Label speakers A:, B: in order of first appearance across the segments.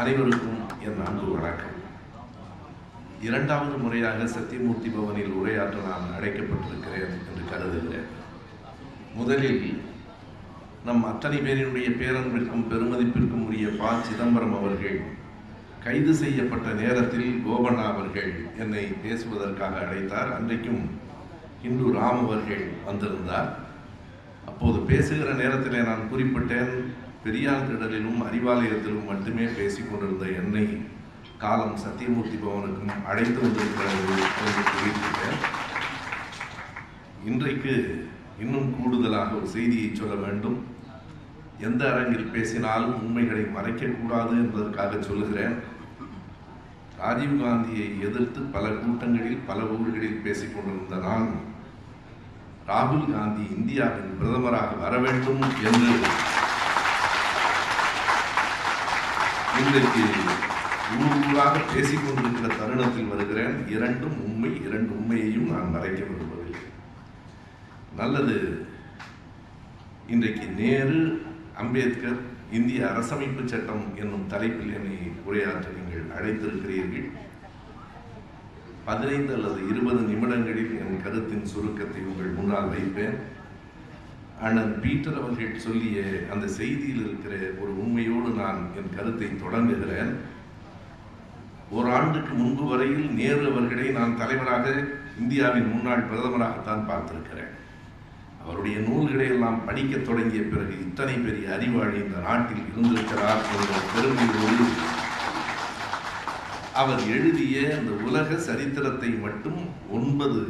A: அனைவருக்கும் என் அன்பு வணக்கம். இரண்டாவது முறையாக சத்தியமூர்த்தி பவனில் உரையாற்ற நான் அழைக்கப்பட்டிருக்கிறேன் என்று கருதுகிறேன். முதலில் நம் அத்தனை பேரினுடைய பேரன்பிற்கும் பெருமதிப்பிற்கும் உரிய ப. சிதம்பரம் அவர்கள் கைது செய்யப்பட்ட நேரத்தில் கோபண்ணா அவர்கள் என்னை பேசுவதற்காக அழைத்தார். அன்றைக்கும் இந்து ராம் அவர்கள் வந்திருந்தார். அப்போது பேசுகிற நேரத்திலே நான் குறிப்பிட்டேன், பெரியார் திடலிலும் அறிவாலயத்திலும் மட்டுமே பேசிக் கொண்டிருந்த என்னை காலம் சத்தியமூர்த்தி பவனுக்கும் அழைத்து வந்திருக்கிறது என்று குறிப்பிட்டேன். இன்றைக்கு இன்னும் கூடுதலாக ஒரு செய்தியை சொல்ல வேண்டும். எந்த அரங்கில் பேசினாலும் உண்மைகளை மறைக்கக்கூடாது என்பதற்காக சொல்லுகிறேன். ராஜீவ்காந்தியை எதிர்த்து பல கூட்டங்களில் பல ஊர்களில் பேசிக் கொண்டிருந்த நான் ராகுல் காந்தி இந்தியாவின் பிரதமராக வர வேண்டும் என்று இன்றைக்கு ஊராக பேசிக் கொண்டிருக்கிற தருணத்தில் வருகிறேன். இரண்டும் உண்மை, இரண்டு உண்மையையும் நான் மறைக்க விரும்பவில்லை. நல்லது, இன்றைக்கு நேரு, அம்பேத்கர், இந்திய அரசமைப்பு சட்டம் என்னும் தலைப்பில் என்னை உரையாற்ற நீங்கள் அழைத்திருக்கிறீர்கள். 15 அல்லது 20 நிமிடங்களில் என் கருத்தின் சுருக்கத்தை உங்கள் முன்னால் வைப்பேன். அண்ணன் பீட்டர் அவர்கள் சொல்லிய அந்த செய்தியில் இருக்கிற ஒரு உண்மையோடு நான் என் கருத்தை தொடங்குகிறேன். ஓராண்டுக்கு முன்பு வரையில் நேரு அவர்களை நான் தலைவராக, இந்தியாவின் முன்னாள் பிரதமராகத்தான் பார்த்திருக்கிறேன். அவருடைய நூல்களை எல்லாம் படிக்க தொடங்கிய பிறகு இத்தனை பெரிய அறிவாளி இந்த நாட்டில் இருந்திருக்கிறார் என்ற பெருமையோடு அவர் எழுதிய அந்த உலக சரித்திரத்தை மட்டும் 9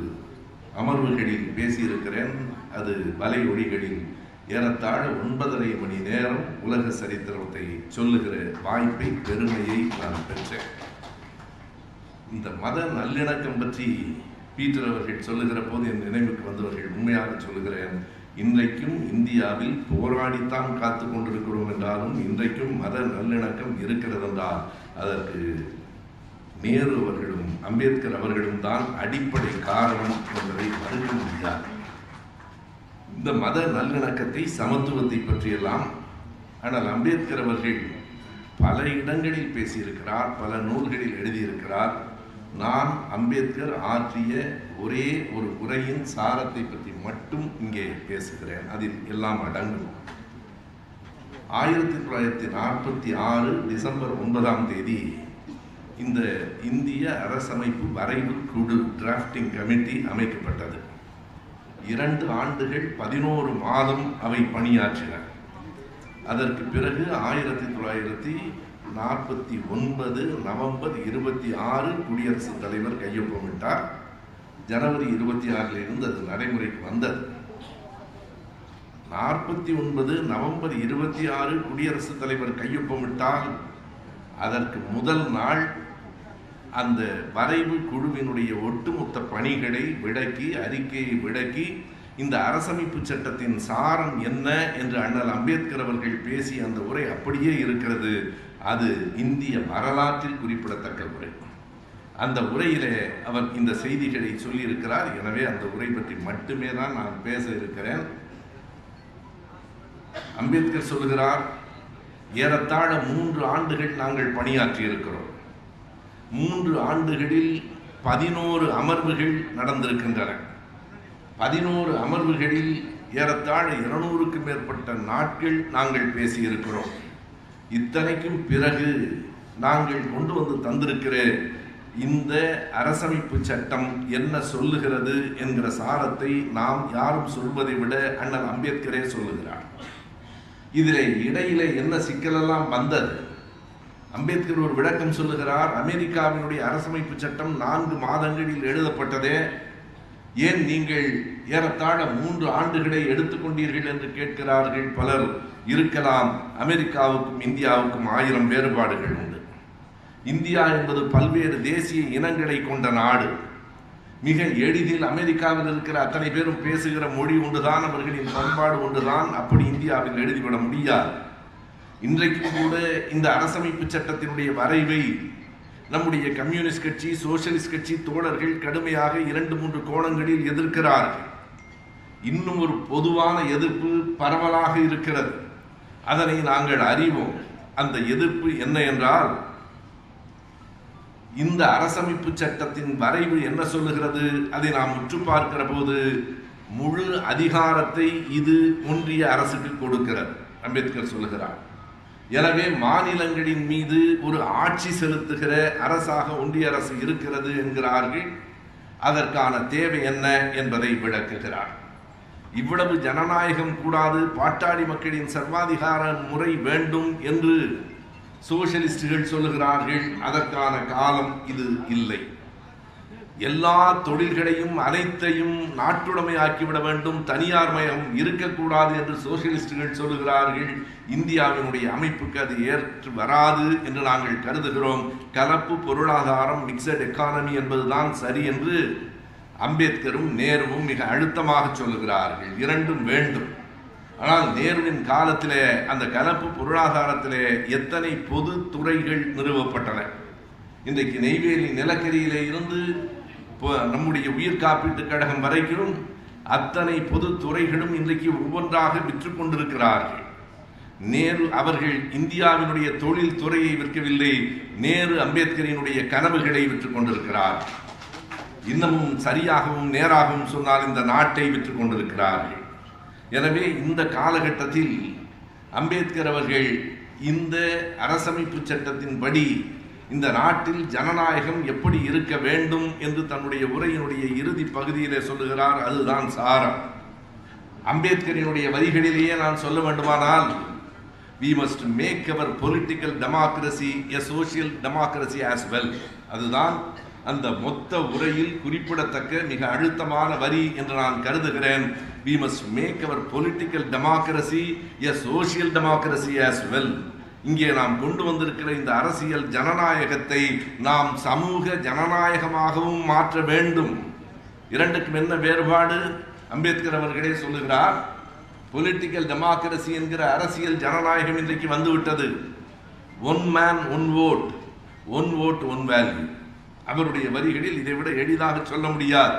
A: அமர்வுகளில் பேசியிருக்கிறேன். அது வலை ஒளிகளில் ஏறத்தாழ 9.5 மணி நேரம் உலக சரித்திரத்தை சொல்லுகிற வாய்ப்பை, பெருமையை நான் பெற்றேன். இந்த மத நல்லிணக்கம் பற்றி பீட்டர் அவர்கள் சொல்லுகிற போது என் நினைவுக்கு வந்தவர்கள் உண்மையாக சொல்லுகிறேன். இன்றைக்கும் இந்தியாவில் போராடித்தான் காத்து கொண்டிருக்கிறோம் என்றாலும் இன்றைக்கும் மத நல்லிணக்கம் இருக்கிறது என்றால் அதற்கு நேரு அவர்களும் அம்பேத்கர் அவர்களும் தான் அடிப்படை காரணம் என்பதை மறுக்க முடியாது. இந்த மத நல்லிணக்கத்தை, சமத்துவத்தை பற்றியெல்லாம் ஆனால் அம்பேத்கர் அவர்கள் பல இடங்களில் பேசியிருக்கிறார், பல நூல்களில் எழுதியிருக்கிறார். நான் அம்பேத்கர் ஆற்றிய ஒரே ஒரு உரையின் சாரத்தை பற்றி மட்டும் இங்கே பேசுகிறேன். அதில் எல்லாம் அடங்கும். 1946 டிசம்பர் 9ஆம் தேதி இந்த இந்திய அரசமைப்பு வரைவு குழு, டிராஃப்டிங் கமிட்டி அமைக்கப்பட்டது. 2 ஆண்டுகள் 11 மாதம் அவை பணியாற்றின. அதற்கு பிறகு 1949 நவம்பர் 26 குடியரசுத் தலைவர் கையொப்பமிட்டார். ஜனவரி 26 இருந்து அது நடைமுறைக்கு வந்தது. 49 நவம்பர் 26 குடியரசுத் தலைவர் கையொப்பமிட்டால் அதற்கு முதல் நாள் அந்த வரைவு குழுவினுடைய ஒட்டுமொத்த பணிகளை விளக்கி, அறிக்கையை விளக்கி, இந்த அரசமைப்பு சட்டத்தின் சாரம் என்ன என்று அண்ணல் அம்பேத்கர் அவர்கள் பேசிய அந்த உரை அப்படியே இருக்கிறது. அது இந்திய வரலாற்றில் குறிப்பிடத்தக்க உரை. அந்த உரையிலே அவர் இந்த செய்திகளை சொல்லியிருக்கிறார். எனவே அந்த உரை பற்றி மட்டுமே தான் நான் பேச இருக்கிறேன். அம்பேத்கர் சொல்லுகிறார், ஏறத்தாழ 3 ஆண்டுகள் நாங்கள் பணியாற்றி இருக்கிறோம். 3 ஆண்டுகளில் 11 அமர்வுகள் நடந்திருக்கின்றன. 11 அமர்வுகளில் ஏறத்தாழ 200க்கும் மேற்பட்ட நாட்கள் நாங்கள் பேசியிருக்கிறோம். இத்தனைக்கும் பிறகு நாங்கள் கொண்டு வந்து தந்திருக்கிற இந்த அரசமைப்பு சட்டம் என்ன சொல்லுகிறது என்கிற சாரத்தை நாம் யாரும் சொல்வதை விட அண்ணல் அம்பேத்கரே சொல்லுகிறார். இதிலே இடையிலே என்ன சிக்கலெல்லாம் வந்தது? அம்பேத்கர் ஒரு விளக்கம் சொல்லுகிறார். அமெரிக்காவினுடைய அரசமைப்பு சட்டம் 4 மாதங்களில் எழுதப்பட்டதே, ஏன் நீங்கள் ஏறத்தாழ 3 ஆண்டுகளை எடுத்துக்கொண்டீர்கள் என்று கேட்கிறார்கள் பலர். இருக்கலாம், அமெரிக்காவுக்கும் இந்தியாவுக்கும் 1000 வேறுபாடுகள் உண்டு. இந்தியா என்பது பல்வேறு தேசிய இனங்களை கொண்ட நாடு. மிக எளிதில் அமெரிக்காவில் இருக்கிற அத்தனை பேரும் பேசுகிற மொழி ஒன்றுதான், அவர்களின் பண்பாடு ஒன்றுதான். அப்படி இந்தியாவில் எழுதிவிட முடியாது. இன்றைக்கும் கூட இந்த அரசமைப்பு சட்டத்தினுடைய வரைவை நம்முடைய கம்யூனிஸ்ட் கட்சி, சோசியலிஸ்ட் கட்சி தோழர்கள் கடுமையாக 2-3 கோணங்களில் எதிர்க்கிறார்கள். இன்னும் ஒரு பொதுவான எதிர்ப்பு பரவலாக இருக்கிறது. அதனை நாங்கள் அறிவோம். அந்த எதிர்ப்பு என்ன என்றால், இந்த அரசமைப்பு சட்டத்தின் வரைவு என்ன சொல்லுகிறது? அதை நாம் உற்று பார்க்கிற போது முழு அதிகாரத்தை இது ஒன்றிய அரசுக்கு கொடுக்கிறது. அம்பேத்கர் சொல்லுகிறார். எனவே மாநிலங்களின் மீது ஒரு ஆட்சி செலுத்துகிற அரசாக ஒன்றிய அரசு இருக்கிறது என்கிறார்கள். அதற்கான தேவை என்ன என்பதை விளக்குகிறார். இவ்வளவு ஜனநாயகம் கூடாது, பாட்டாளி மக்களின் சர்வாதிகார முறை வேண்டும் என்று சோசியலிஸ்டுகள் சொல்லுகிறார்கள். அதற்கான காலம் இது இல்லை. எல்லா தொழில்களையும் அனைத்தையும் நாட்டுடைமை ஆக்கிவிட வேண்டும், தனியார் மயம் இருக்கக்கூடாது என்று சோசியலிஸ்டுகள் சொல்லுகிறார்கள். இந்தியாவினுடைய அமைப்புக்கு அது ஏற்று வராது என்று நாங்கள் கருதுகிறோம். கலப்பு பொருளாதாரம், மிக்சட் எக்கானமி என்பதுதான் சரி என்று அம்பேத்கரும் நேருவும் மிக அழுத்தமாக சொல்லுகிறார்கள். இரண்டும் வேண்டும். ஆனால் நேருவின் காலத்திலே அந்த கலப்பு பொருளாதாரத்திலே எத்தனை பொது துறைகள் நிறுவப்பட்டன. இன்றைக்கு நெய்வேலி நிலக்கரியிலே இருந்து நம்முடைய உயிர் காப்பீட்டு கழகம் வரைக்கும் அத்தனை பொது துறைகளும் இன்றைக்கு ஒவ்வொன்றாக விற்று கொண்டிருக்கிறார்கள். நேரு அவர்கள் இந்தியாவினுடைய தொழில் துறையை விற்கவில்லை, நேரு அம்பேத்கரினுடைய கனவுகளை விற்று கொண்டிருக்கிறார். இன்னமும் சரியாகவும் நேராகவும் சொன்னால் இந்த நாட்டை விற்று கொண்டிருக்கிறார்கள். எனவே இந்த காலகட்டத்தில் அம்பேத்கர் அவர்கள் இந்த அரசமைப்பு சட்டத்தின்படி இந்த நாட்டில் ஜனநாயகம் எப்படி இருக்க வேண்டும் என்று தன்னுடைய உரையினுடைய இறுதி பகுதியிலே சொல்லுகிறார். அதுதான் சாரம். அம்பேத்கரினுடைய வரிகளிலேயே நான் சொல்ல வேண்டுமானால், we must make our political democracy a social democracy as well. அதுதான் அந்த மொத்த உரையில் குறிப்பிடத்தக்க மிக அழுத்தமான வரி என்று நான் கருதுகிறேன். we must make our political democracy a social democracy as well. இங்கே நாம் கொண்டு வந்திருக்கிற இந்த அரசியல் ஜனநாயகத்தை நாம் சமூக ஜனநாயகமாகவும் மாற்ற வேண்டும். இரண்டுக்கும் என்ன வேறுபாடு? அம்பேத்கர் அவர்களே சொல்லுகிறார், பொலிட்டிக்கல் டெமோக்ரசி என்கிற அரசியல் ஜனநாயகம் இன்றைக்கு வந்துவிட்டது. One man one vote, one vote one value. அவருடைய வரிகளில் இதை விட எளிதாக சொல்ல முடியாது.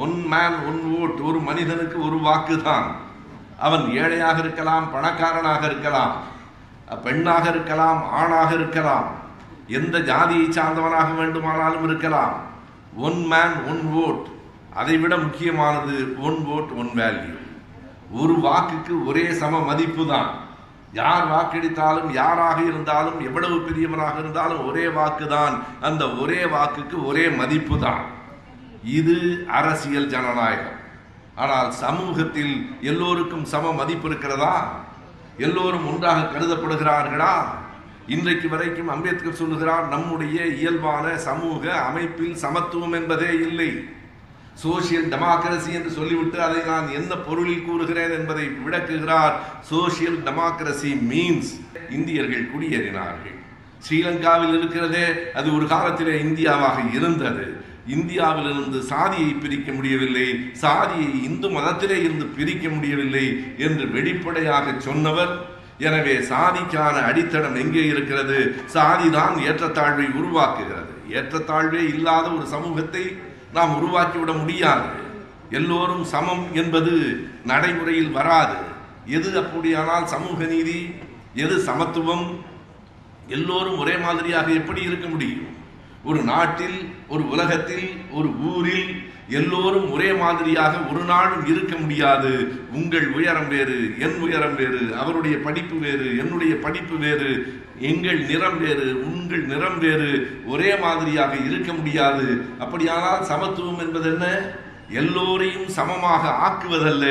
A: ஒன் மேன் ஒன் ஓட், ஒரு மனிதனுக்கு ஒரு வாக்கு தான். அவன் ஏழையாக இருக்கலாம், பணக்காரனாக இருக்கலாம், பெண்ணாக இருக்கலாம், ஆணாக இருக்கலாம், எந்த ஜாதியை சார்ந்தவனாக வேண்டுமானாலும் இருக்கலாம். One man one vote. அதைவிட முக்கியமானது ஒன் ஓட் ஒன் வேல்யூ. ஒரு வாக்குக்கு ஒரே சம மதிப்பு தான். யார் வாக்களித்தாலும், யாராக இருந்தாலும், எவ்வளவு பெரியவனாக இருந்தாலும் ஒரே வாக்கு தான். அந்த ஒரே வாக்குக்கு ஒரே மதிப்பு தான். இது அரசியல் ஜனநாயகம். ஆனால் சமூகத்தில் எல்லோருக்கும் சம மதிப்பு இருக்கிறதா? எல்லோரும் ஒன்றாக கருதப்படுகிறார்களா? இன்றைக்கு வரைக்கும் அம்பேத்கர் சொல்லுகிறார், நம்முடைய இயல்பான சமூக அமைப்பில் சமத்துவம் என்பதே இல்லை. சோசியல் டெமோக்ரசி என்று சொல்லிவிட்டு அதை நான் என்ன பொருளில் கூறுகிறேன் என்பதை விளக்குகிறார். சோசியல் டெமோக்ரசி மீன்ஸ் இந்தியர்கள் குடியேறினார்கள். ஸ்ரீலங்காவில் இருக்கிறதே, அது ஒரு காலத்திலே இந்தியாவாக இருந்தது. இந்தியாவிலிருந்து சாதியை பிரிக்க முடியவில்லை, சாதியை இந்து மதத்திலே இருந்து பிரிக்க முடியவில்லை என்று வெளிப்படையாக சொன்னவர். எனவே சாதிக்கான அடித்தளம் எங்கே இருக்கிறது? சாதிதான் ஏற்றத்தாழ்வை உருவாக்குகிறது. ஏற்றத்தாழ்வே இல்லாத ஒரு சமூகத்தை நாம் உருவாக்கிவிட முடியாது. எல்லோரும் சமம் என்பது நடைமுறையில் வராது. எது அப்படியானால் சமூக நீதி? எது சமத்துவம்? எல்லோரும் ஒரே மாதிரியாக எப்படி இருக்க முடியும்? ஒரு நாட்டில், ஒரு உலகத்தில், ஒரு ஊரில் எல்லோரும் ஒரே மாதிரியாக ஒரு நாளும் இருக்க முடியாது. உங்கள் உயரம் வேறு, என் உயரம் வேறு, அவருடைய படிப்பு வேறு, என்னுடைய படிப்பு வேறு, எங்கள் நிறம் வேறு, உங்கள் நிறம் வேறு, ஒரே மாதிரியாக இருக்க முடியாது. அப்படியானால் சமத்துவம் என்பது என்ன? எல்லோரையும் சமமாக ஆக்குவதல்ல,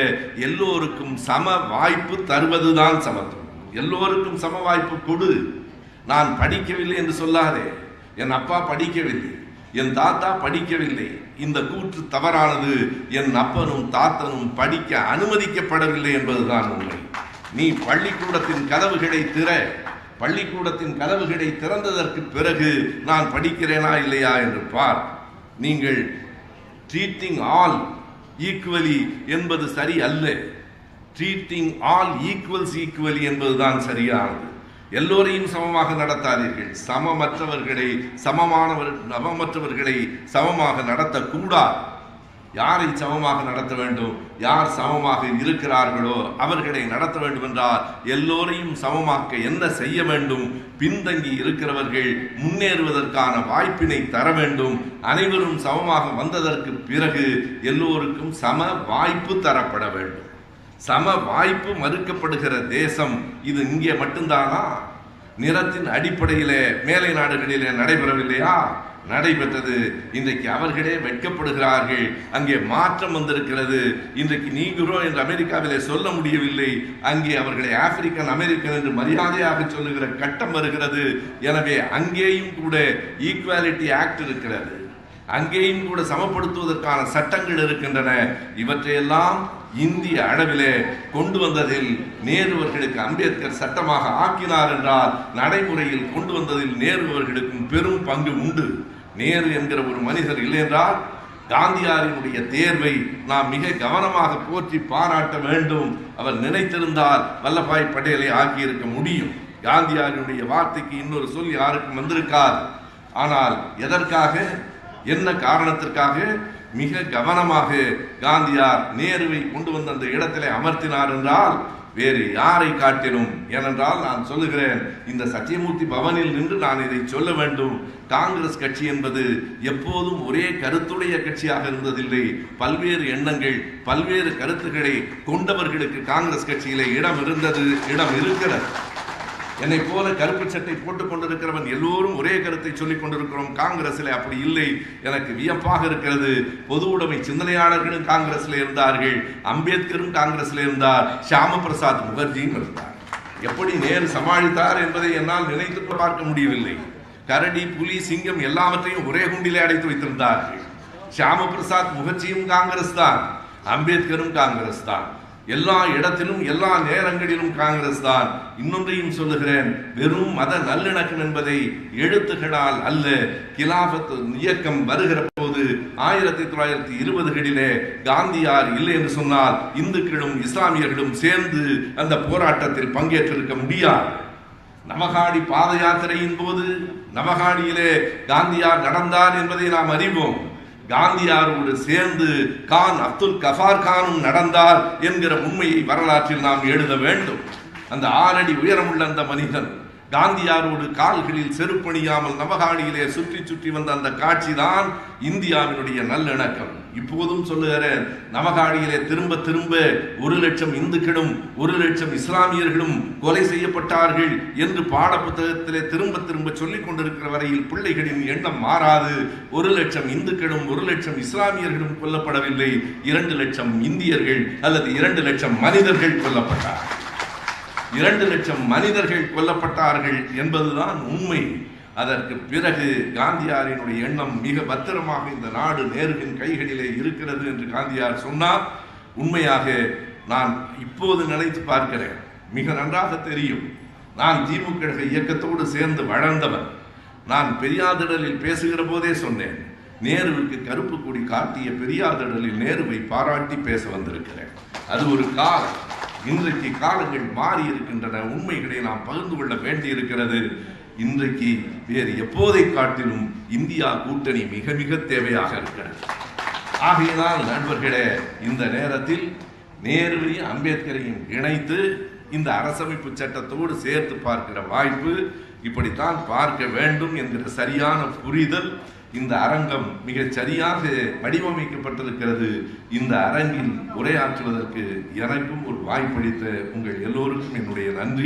A: எல்லோருக்கும் சம வாய்ப்பு தருவதுதான் சமத்துவம். எல்லோருக்கும் சம வாய்ப்பு கொடு. நான் படிக்கவில்லை என்று சொல்லாதே. என் அப்பா படிக்கவில்லை, என் தாத்தா படிக்கவில்லை, இந்த கூற்று தவறானது. என் அப்பனும் தாத்தனும் படிக்க அனுமதிக்கப்படவில்லை என்பதுதான் உண்மை. நீ பள்ளிக்கூடத்தின் கதவுகளை திற. பள்ளிக்கூடத்தின் கதவுகளை திறந்ததற்கு பிறகு நான் படிக்கிறேனா இல்லையா என்று பார். நீங்கள் ட்ரீட்டிங் ஆல் ஈக்குவலி என்பது சரி அல்ல. ட்ரீட்டிங் ஆல் ஈக்குவல்ஸ் ஈக்குவலி என்பதுதான் சரியானது. எல்லோரையும் சமமாக நடத்தாதீர்கள். சமமற்றவர்களை சமமாக நடத்தக்கூடாது. யாரை சமமாக நடத்த வேண்டும், யார் சமமாக இருக்கிறார்களோ அவர்களை நடத்த வேண்டும் என்றால் எல்லோரையும் சமமாக்க என்ன செய்ய வேண்டும், பின்தங்கி இருக்கிறவர்கள் முன்னேறுவதற்கான வாய்ப்பினை தர வேண்டும். அனைவரும் சமமாக வந்ததற்கு பிறகு எல்லோருக்கும் சம வாய்ப்பு தரப்பட வேண்டும். சம வாய்ப்பு மறுக்கப்படுகிற தேசம் இது இங்கே மட்டும்தானா? நிறத்தின் அடிப்படையிலே மேலை நாடுகளிலே நடைபெறவில்லையா? நடைபெற்றது. இன்றைக்கு அவர்களே வெட்கப்படுகிறார்கள். அங்கே மாற்றம் வந்திருக்கிறது. இன்றைக்கு நீக்ரோ என்று அமெரிக்காவிலே சொல்ல முடியவில்லை. அங்கே அவர்களை ஆப்பிரிக்கன் அமெரிக்கன் என்று மரியாதையாக சொல்லுகிற கட்டம் வருகிறது. எனவே அங்கேயும் கூட ஈக்குவாலிட்டி ஆக்ட் இருக்கிறது. அங்கேயும் கூட சமப்படுத்துவதற்கான சட்டங்கள் இருக்கின்றன. இவற்றையெல்லாம் இந்திய அளவிலே கொண்டு வந்ததில் நேரு அவர்களுக்கு அம்பேத்கர் சட்டமாக ஆக்கினார் என்றால் நடைமுறையில் கொண்டு வந்ததில் நேரு அவர்களுக்கும் பெரும் பங்கு உண்டு. நேரு என்கிற ஒரு மனிதர் இல்லை என்றால் காந்தியாரினுடைய தேர்வை நாம் மிக கவனமாக போற்றி பாராட்ட வேண்டும். அவர் நினைத்திருந்தால் வல்லபாய் பட்டேலை ஆக்கியிருக்க முடியும். காந்தியாரினுடைய வார்த்தைக்கு இன்னொரு சொல் யாருக்கும் வந்திருக்காது. ஆனால் எதற்காக, என்ன காரணத்திற்காக மிக கவனமாக காந்தியார் நேருவை கொண்டு வந்த அந்த இடத்திலே அமர்த்தினார் என்றால் வேறு யாரை காட்டிலும். ஏனென்றால் நான் சொல்லுகிறேன், இந்த சத்தியமூர்த்தி பவனில் நின்று நான் இதை சொல்ல வேண்டும். காங்கிரஸ் கட்சி என்பது எப்போதும் ஒரே கருத்துடைய கட்சியாக இருந்ததில்லை. பல்வேறு எண்ணங்கள், பல்வேறு கருத்துக்களை கொண்டவர்களுக்கு காங்கிரஸ் கட்சியிலே இடம் இருக்கிறது. என்னை போல கருப்பு சட்டை போட்டுக் கொண்டிருக்கிறவன் எல்லோரும் ஒரே கருத்தை சொல்லிக் கொண்டிருக்கிறோம். காங்கிரஸில் அப்படி இல்லை. எனக்கு வியப்பாக இருக்கிறது. பொது உடைமை சிந்தனையாளர்களும் காங்கிரஸில் இருந்தார்கள். அம்பேத்கரும் காங்கிரஸில் இருந்தார். ஷியாம பிரசாத் முகர்ஜியும் இருந்தார். எப்படி நேரு சமாளித்தார் என்பதை என்னால் நினைத்து பார்க்க முடியவில்லை. கரடி, புலி, சிங்கம் எல்லாவற்றையும் ஒரே குண்டிலே அடைத்து வைத்திருந்தார்கள். ஷியாம பிரசாத் முகர்ஜியும் காங்கிரஸ் தான், அம்பேத்கரும் காங்கிரஸ் தான். எல்லா இடத்திலும் எல்லா நேரங்களிலும் காங்கிரஸ் தான். இன்னொன்றையும் சொல்லுகிறேன், வெறும் மத நல்லிணக்கம் என்பதை எழுத்துக்களால் அல்ல, கிலாபத் இயக்கம் வருகிற போது 1920களிலே காந்தியார் இல்லை என்று சொன்னால் இந்துக்களும் இஸ்லாமியர்களும் சேர்ந்து அந்த போராட்டத்தில் பங்கேற்றிருக்க முடியாது. நவகாடி பாத யாத்திரையின் போது நவகாடியிலே காந்தியார் நடந்தார் என்பதை நாம் அறிவோம். காந்தியாரோடு சேர்ந்து கான் அப்துல் கஃபார் கானும் நடந்தார் என்கிற உண்மையை வரலாற்றில் நாம் எழுத வேண்டும். அந்த 6 அடி உயரமுள்ள அந்த மனிதன் காந்தியாரோடு கால்களில் செருப்பணியாமல் நவகாடியிலே சுற்றி சுற்றி வந்த அந்த காட்சி தான் இந்தியாவினுடைய நல்லிணக்கம். இப்போதும் சொல்லுகிறேன், நவகாடியிலே திரும்ப திரும்ப 1,00,000 இந்துக்களும் 1,00,000 இஸ்லாமியர்களும் கொலை செய்யப்பட்டார்கள் என்று பாட புத்தகத்திலே திரும்ப திரும்ப சொல்லிக் கொண்டிருக்கிற வரையில் பிள்ளைகளின் எண்ணம் மாறாது. 1,00,000 இந்துக்களும் 1,00,000 இஸ்லாமியர்களும் கொல்லப்படவில்லை. 2,00,000 இந்தியர்கள் அல்லது 2,00,000 மனிதர்கள் கொல்லப்பட்டார். 2,00,000 மனிதர்கள் கொல்லப்பட்டார்கள் என்பதுதான் உண்மை. அதற்கு பிறகு காந்தியாரினுடைய எண்ணம் மிக பத்திரமாக இந்த நாடு நேருவின் கைகளிலே இருக்கிறது என்று காந்தியார் சொன்னார். உண்மையாக நான் இப்போது நினைத்து பார்க்கிறேன், மிக நன்றாக தெரியும். நான் திமுக இயக்கத்தோடு சேர்ந்து வளர்ந்தவன். நான் பெரியாதிடலில் பேசுகிற போதே சொன்னேன், நேருவுக்கு கருப்பு கொடி காட்டிய பெரியாதிடலில் நேருவை பாராட்டி பேச வந்திருக்கிறேன். அது ஒரு காலம். இன்றைக்கு காலங்கள் மாறி இருக்கின்றன. உண்மைகளை நாம் பகிர்ந்து கொள்ள வேண்டி இருக்கிறது. இன்றைக்கு வேறு எப்போதை காட்டிலும் இந்தியா கூட்டணி மிக மிக தேவையாக இருக்கிறது. ஆகையினால் நண்பர்களே, இந்த நேரத்தில் நேருவையும் அம்பேத்கரையும் இணைத்து இந்த அரசமைப்பு சட்டத்தோடு சேர்த்து பார்க்கிற வாய்ப்பு, இப்படித்தான் பார்க்க வேண்டும் என்கிற சரியான புரிதல் இந்த அரங்கம் மிகச் சரியாக வடிவமைக்கப்பட்டிருக்கிறது. இந்த அரங்கில் உரையாற்றுவதற்கு எனக்கும் ஒரு வாய்ப்பளித்த உங்கள் எல்லோருக்கும் என்னுடைய நன்றி.